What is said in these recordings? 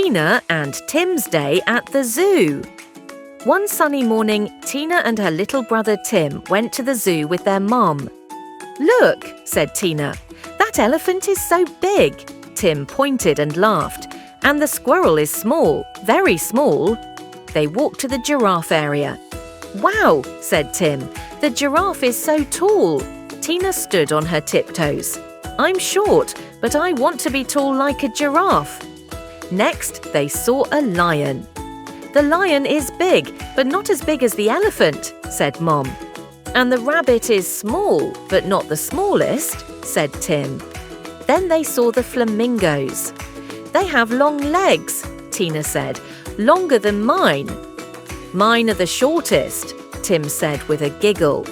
Tina and Tim's day at the zoo. One sunny morning, Tina and her little brother Tim went to the zoo with their mom. "Look," said Tina, "that elephant is so big." Tim pointed and laughed. "And the squirrel is small, very small." They walked to the giraffe area. "Wow," said Tim, "the giraffe is so tall." Tina stood on her tiptoes. "I'm short, but I want to be tall like a giraffe." Next, they saw a lion. "The lion is big, but not as big as the elephant," said Mom. "And the rabbit is small, but not the smallest," said Tim. Then they saw the flamingos. "They have long legs," Tina said, "longer than mine." "Mine are the shortest," Tim said with a giggle.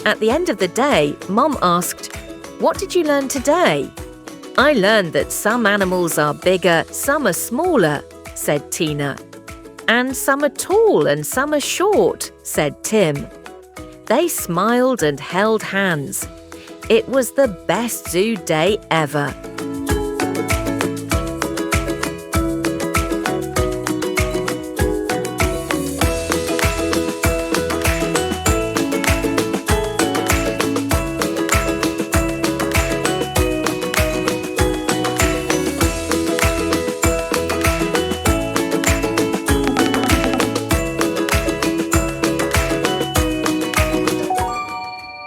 At the end of the day, Mom asked, "What did you learn today?" "I learned that some animals are bigger, some are smaller," said Tina. "And some are tall and some are short," said Tim. They smiled and held hands. It was the best zoo day ever.